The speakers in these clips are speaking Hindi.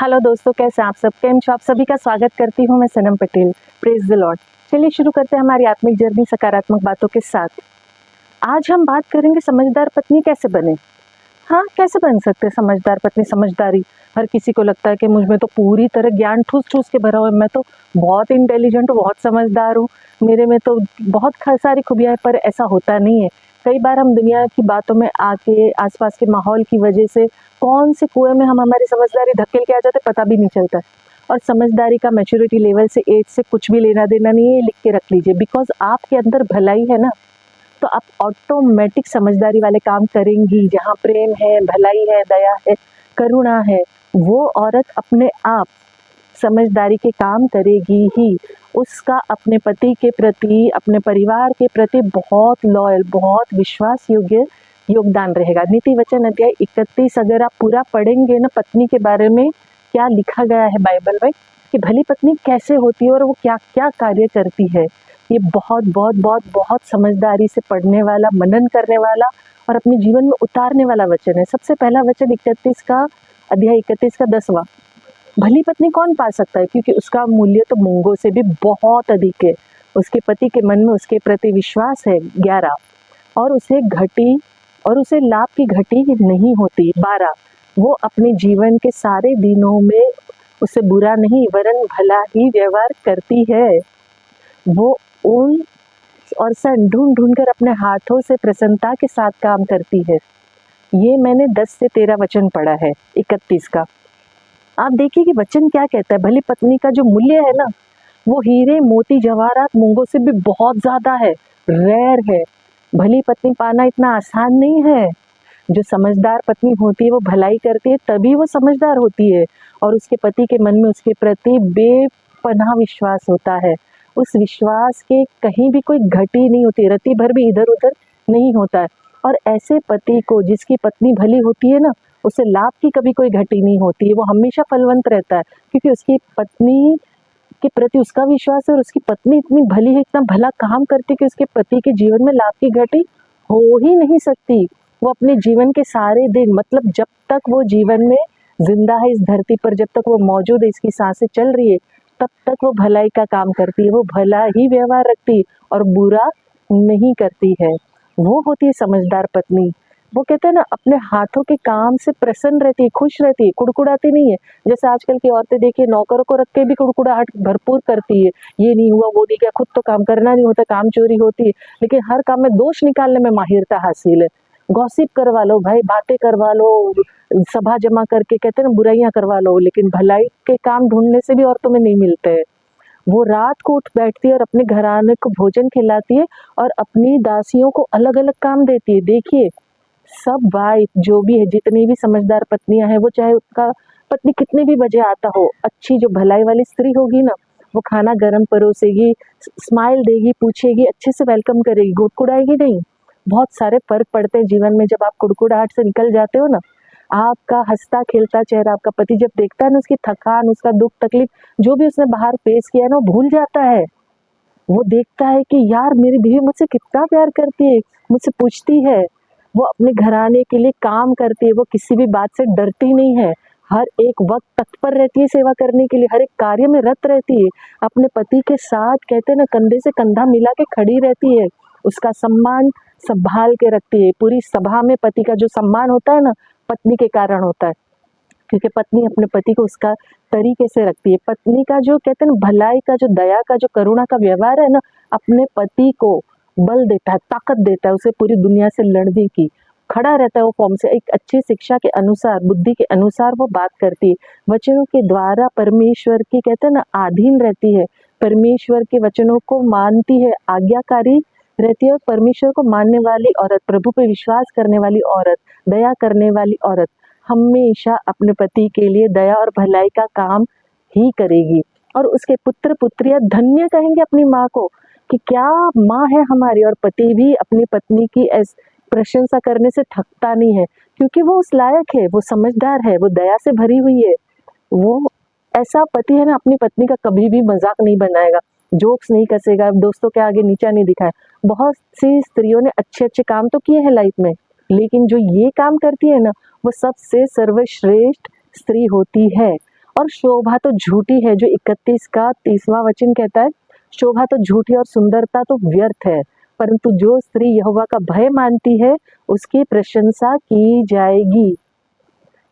हेलो दोस्तों, कैसे हैं आप सब? केम छो? आप सभी का स्वागत करती हूँ मैं Sanam Patel. Praise the Lord. चलिए शुरू करते हैं हमारी आत्मिक जर्नी सकारात्मक बातों के साथ। आज हम बात करेंगे समझदार पत्नी कैसे बने। हाँ, कैसे बन सकते हैं समझदार पत्नी? समझदारी हर किसी को लगता है कि मुझ में तो पूरी तरह ज्ञान ठूस-ठूस के भरा हुआ है, मैं तो बहुत इंटेलिजेंट हूँ, बहुत समझदार हूँ, मेरे में तो बहुत सारी खूबियाँ हैं, पर ऐसा होता नहीं है। कई बार हम दुनिया की बातों में आके आस-पास के माहौल की वजह से कौन से कुएँ में हम हमारी समझदारी धकेल के आ जाते हैं, पता भी नहीं चलता है। और समझदारी का मैच्योरिटी लेवल से एज से कुछ भी लेना-देना नहीं है, ये लिख के रख लीजिए। बिकॉज़ आपके अंदर भलाई है ना, तो आप ऑटोमेटिक समझदारी वाले काम करेंगी। जहाँ प्रेम है, भलाई है, दया है, करुणा है, वो औरत अपने आप समझदारी के काम करेगी ही। उसका अपने पति के प्रति, अपने परिवार के प्रति बहुत लॉयल, बहुत विश्वास योग्य योगदान रहेगा। नीति वचन अध्याय 31 अगर आप पूरा पढ़ेंगे ना, पत्नी के बारे में क्या लिखा गया है बाइबल में कि भली पत्नी कैसे होती है और वो क्या-क्या कार्य करती है। ये बहुत बहुत बहुत बहुत समझदारी से पढ़ने वाला, मनन करने वाला और अपने जीवन में उतारने वाला वचन है। सबसे पहला वचन 31 का अध्याय 31 का 10वां। भली पत्नी कौन पा सकता है? क्योंकि उसका मूल्य तो मूंगों से भी बहुत अधिक है। उसके पति के मन में उसके प्रति विश्वास है 11, और उसे लाभ की घटी नहीं होती 12। वो अपने जीवन के सारे दिनों में उसे बुरा नहीं वरन भला ही व्यवहार करती है। वो ऊन और सन ढूंढ कर अपने हाथों से प्रसन्नता के साथ काम करती है। ये मैंने 10 से 13 वचन पढ़ा है 31 का। आप देखिए कि वचन क्या कहता है। भली पत्नी का जो मूल्य है ना, वो हीरे मोती जवाहरात मूंगों से भी बहुत ज्यादा है, रेयर है। भली पत्नी पाना इतना आसान नहीं है। जो समझदार पत्नी होती है वो भलाई करती है, तभी वो समझदार होती है। और उसके पति के मन में उसके प्रति बेपनाह विश्वास होता है। उस विश्वास के कहीं भी कोई घटी नहीं होती, रत्ती भर भी इधर उधर नहीं होता है। और ऐसे पति को जिसकी पत्नी भली होती है ना, उसे लाभ की कभी कोई घटी नहीं होती है। वो हमेशा फलवंत रहता है, क्योंकि उसकी पत्नी के प्रति उसका विश्वास है और उसकी पत्नी इतनी भली है, इतना भला काम करती है कि उसके पति के जीवन में लाभ की घटी हो ही नहीं सकती। वो अपने जीवन के सारे दिन, मतलब जब तक वो जीवन में जिंदा है इस धरती पर, जब तक वो मौजूद है, इसकी सांसें चल रही है, तब तक वो भलाई का काम करती है। वो भला ही व्यवहार रखती है और बुरा नहीं करती है। वो होती है समझदार पत्नी। वो कहते हैं ना, अपने हाथों के काम से प्रसन्न रहती है, खुश रहती है, कुड़कुड़ाती नहीं है। जैसे आजकल की औरतें देखिए, नौकरों को रख के भी कुड़कुड़ाहट भरपूर करती है। ये नहीं हुआ, वो नहीं किया, खुद तो काम करना नहीं होता, काम चोरी होती है, लेकिन हर काम में दोष निकालने में माहिरता हासिल है। गॉसिप करवा लो भाई, बातें करवा लो, सभा जमा करके कहते हैं ना बुराइयां करवा लो, लेकिन भलाई के काम ढूंढने से भी औरतों में नहीं मिलते हैं। वो रात को उठ बैठती है और अपने घराने को भोजन खिलाती है और अपनी दासियों को अलग अलग काम देती है। देखिए, सब वाइफ जो भी है, जितनी भी समझदार पत्नियां हैं, वो चाहे उसका पत्नी कितने भी बजे आता हो, अच्छी जो भलाई वाली स्त्री होगी ना, वो खाना गरम परोसेगी, स्माइल देगी, पूछेगी, अच्छे से वेलकम करेगी, कुड़कुड़ाएगी नहीं। बहुत सारे फर्क पड़ते हैं जीवन में जब आप कुड़कुड़ाहट से निकल जाते हो ना। आपका हंसता खेलता चेहरा आपका पति जब देखता है ना, उसकी थकान, उसका दुख तकलीफ जो भी उसने बाहर फेस किया है ना, वो भूल जाता है। वो देखता है कि यार मेरी बीवी मुझसे कितना प्यार करती है, मुझसे पूछती है, वो अपने घराने के लिए काम करती है, वो किसी भी बात से डरती नहीं है, हर एक वक्त तत्पर रहती है सेवा करने के लिए, हर एक कार्य में रत रहती है, अपने पति के साथ कहते हैं ना कंधे से कंधा मिला के खड़ी रहती है, उसका सम्मान संभाल के रखती है। पूरी सभा में पति का जो सम्मान होता है ना, पत्नी के कारण होता है, क्योंकि पत्नी अपने पति को उसका तरीके से रखती है। पत्नी का जो कहते हैं ना भलाई का, जो दया का, जो करुणा का व्यवहार है ना, अपने पति को बल देता है, ताकत देता है उसे पूरी दुनिया से लड़ने की। खड़ा रहता है वो फॉर्म से, एक अच्छी शिक्षा के अनुसार, बुद्धि के अनुसार वो बात करती है। वचनों के द्वारा परमेश्वर की कहते हैं ना अधीन रहती है, परमेश्वर के वचनों को मानती है, आज्ञाकारी रहती है। और परमेश्वर को मानने वाली औरत, प्रभु पे विश्वास करने वाली औरत, दया करने वाली औरत हमेशा अपने पति के लिए दया और भलाई का काम ही करेगी। और उसके पुत्र पुत्रियां धन्य कहेंगे अपनी माँ को कि क्या माँ है हमारी। और पति भी अपनी पत्नी की प्रशंसा करने से थकता नहीं है, क्योंकि वो उस लायक है, वो समझदार है, वो दया से भरी हुई है। वो ऐसा पति है ना, अपनी पत्नी का कभी भी मजाक नहीं बनाएगा, जोक्स नहीं कसेगा, दोस्तों के आगे नीचा नहीं दिखाए। बहुत सी स्त्रियों ने अच्छे अच्छे काम तो किए हैं लाइफ में, लेकिन जो ये काम करती है ना, वो सबसे सर्वश्रेष्ठ स्त्री होती है। और शोभा तो झूठी है, जो 31 का 30वां वचन कहता है, शोभा तो झूठी और सुंदरता तो व्यर्थ है, परंतु जो स्त्री यहोवा का भय मानती है उसकी प्रशंसा की जाएगी।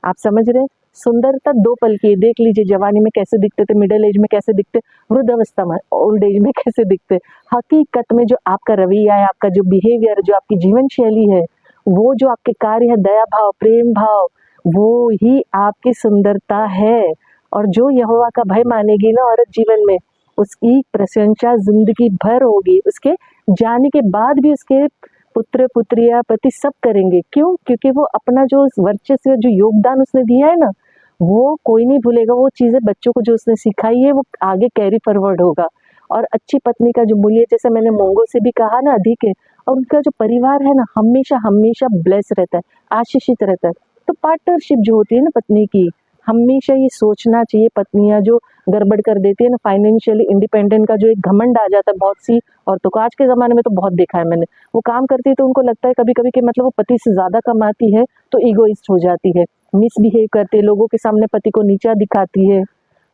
आप समझ रहे हैं? सुंदरता 2 पल की है। देख लीजिए जवानी में कैसे दिखते थे, मिडिल एज में कैसे दिखते, वृद्ध अवस्था में, ओल्ड एज में कैसे दिखते। हकीकत में जो आपका रवैया है, आपका जो बिहेवियर, जो आपकी जीवन शैली है, वो जो आपके कार्य है, दया भाव, प्रेम भाव, वो ही आपकी सुंदरता है। और जो यहोवा का भय मानेगी ना औरत जीवन में, उसकी प्रशंसा जिंदगी भर होगी। उसके जाने के बाद भी उसके पुत्र पुत्रिया पति सब करेंगे। क्यों? क्योंकि वो अपना जो वर्चस्व, जो योगदान उसने दिया है ना, वो कोई नहीं भूलेगा। वो चीजें बच्चों को जो उसने सिखाई है वो आगे कैरी फॉरवर्ड होगा। और अच्छी पत्नी का जो मूल्य, जैसे मैंने मोंगो से भी कहा ना, अधिक है, और उनका जो परिवार है ना, हमेशा हमेशा ब्लेस रहता है, आशीषित रहता है। तो पार्टनरशिप जो होती है ना पत्नी की, हमेशा ये सोचना चाहिए। पत्नियां जो गड़बड़ कर देती है ना, फाइनेंशियली इंडिपेंडेंट का जो एक घमंड आ जाता है बहुत सी औरतों को, आज के ज़माने में तो बहुत देखा है मैंने। वो काम करती है तो उनको लगता है कभी-कभी कि मतलब वो पति से ज़्यादा कमाती है, तो ईगोइस्ट हो जाती है, मिसबिहेव करती है, लोगों के सामने पति को नीचा दिखाती है।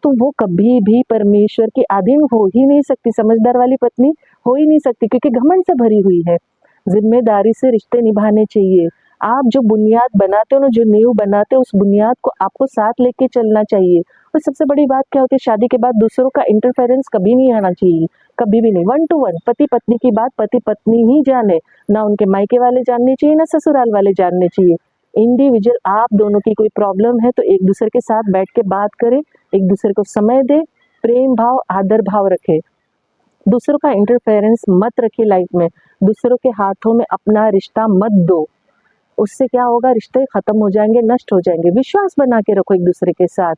तो वो कभी भी परमेश्वर की अधीन हो ही नहीं सकती, समझदार वाली पत्नी हो ही नहीं सकती, क्योंकि घमंड से भरी हुई है। ज़िम्मेदारी से रिश्ते निभाने चाहिए। आप जो बुनियाद बनाते हो ना, जो नींव बनाते हो, उस बुनियाद को आपको साथ लेके चलना चाहिए। और सबसे बड़ी बात क्या होती है, शादी के बाद दूसरों का इंटरफेरेंस कभी नहीं आना चाहिए, कभी भी नहीं। 1 to 1 पति पत्नी की बात पति पत्नी ही जाने, ना उनके मायके वाले जानने चाहिए, ना ससुराल वाले जानने चाहिए। इंडिविजुअल आप दोनों की कोई प्रॉब्लम है तो एक दूसरे के साथ बैठ के बात करें, एक दूसरे को समय दे, प्रेम भाव, आदर भाव रखे। दूसरों का इंटरफेरेंस मत रखिए लाइफ में, दूसरों के हाथों में अपना रिश्ता मत दो। उससे क्या होगा, रिश्ते खत्म हो जाएंगे, नष्ट हो जाएंगे। विश्वास बना के रखो एक दूसरे के साथ,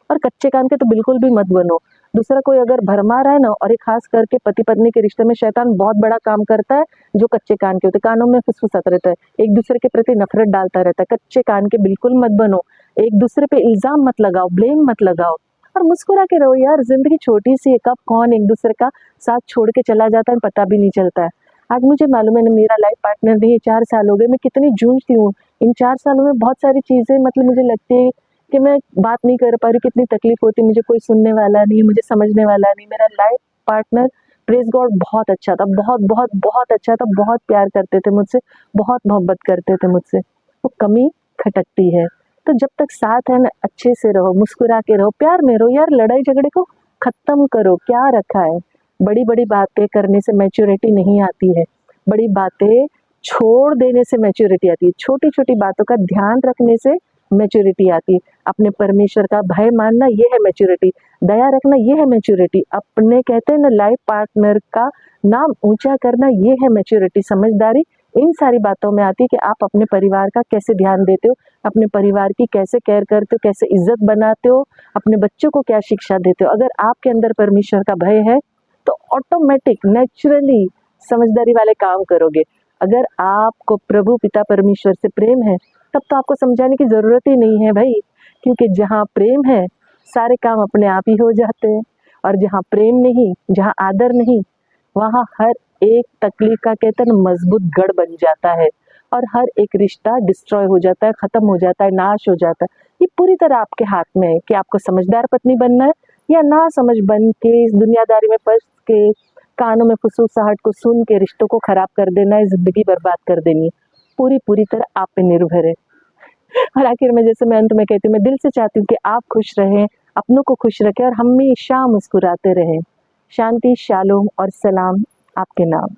और कच्चे कान के तो बिल्कुल भी मत बनो। दूसरा कोई अगर भरमा रहा है ना, और एक खास करके पति पत्नी के रिश्ते में शैतान बहुत बड़ा काम करता है, जो कच्चे कान के होते, कानों में फुसफुसाता रहता है, एक दूसरे के प्रति नफरत डालता रहता है। कच्चे कान के बिल्कुल मत बनो, एक दूसरे पे इल्जाम मत लगाओ, ब्लेम मत लगाओ, और मुस्कुरा के रहो यार। जिंदगी छोटी सी है, कब कौन एक दूसरे का साथ छोड़ के चला जाता है पता भी नहीं चलता है। आज मुझे मालूम है मेरा लाइफ पार्टनर नहीं है, 4 साल हो गए, मैं कितनी जूझती हूँ। इन 4 सालों में बहुत सारी चीज़ें मतलब मुझे लगती है कि मैं बात नहीं कर पा रही, कितनी तकलीफ होती है, मुझे कोई सुनने वाला नहीं, मुझे समझने वाला नहीं। मेरा लाइफ पार्टनर प्रेज़ गॉड बहुत अच्छा था, बहुत बहुत बहुत अच्छा था, बहुत प्यार करते थे मुझसे, बहुत मोहब्बत करते थे मुझसे। वो कमी खटकती है। तो जब तक साथ है ना, अच्छे से रहो, मुस्कुरा के रहो, प्यार में रहो यार। लड़ाई झगड़े को खत्म करो, क्या रखा है। बड़ी बड़ी बातें करने से मैच्योरिटी नहीं आती है, बड़ी बातें छोड़ देने से मैच्योरिटी आती है। छोटी छोटी बातों का ध्यान रखने से मैच्योरिटी आती है। अपने परमेश्वर का भय मानना, ये है मैच्योरिटी। दया रखना, ये है मैच्योरिटी। अपने कहते हैं ना लाइफ पार्टनर का नाम ऊंचा करना, ये है मैच्योरिटी, समझदारी। इन सारी बातों में आती है कि आप अपने परिवार का कैसे ध्यान देते हो, अपने परिवार की कैसे केयर करते हो, कैसे इज्जत बनाते हो, अपने बच्चों को क्या शिक्षा देते हो। अगर आपके अंदर परमेश्वर का भय है तो ऑटोमेटिक नेचुरली समझदारी वाले काम करोगे। अगर आपको प्रभु पिता परमेश्वर से प्रेम है, तब तो आपको समझाने की ज़रूरत ही नहीं है भाई, क्योंकि जहाँ प्रेम है सारे काम अपने आप ही हो जाते हैं। और जहाँ प्रेम नहीं, जहाँ आदर नहीं, वहाँ हर एक तकलीफ का कहते हैं ना मजबूत गढ़ बन जाता है, और हर एक रिश्ता डिस्ट्रॉय हो जाता है, ख़त्म हो जाता है, नाश हो जाता है। ये पूरी तरह आपके हाथ में है कि आपको समझदार पत्नी बनना है या ना समझ बन के इस दुनियादारी में फंस के कानों में फुसूसाहट को सुन के रिश्तों को खराब कर देना है, ज़िंदगी बर्बाद कर देनी है। पूरी तरह आप पे निर्भर है। और आखिर में जैसे मैं अंत में कहती हूँ, मैं दिल से चाहती हूँ कि आप खुश रहें, अपनों को खुश रखें और हमेशा मुस्कुराते रहें। शांति, शालोम और सलाम आपके नाम।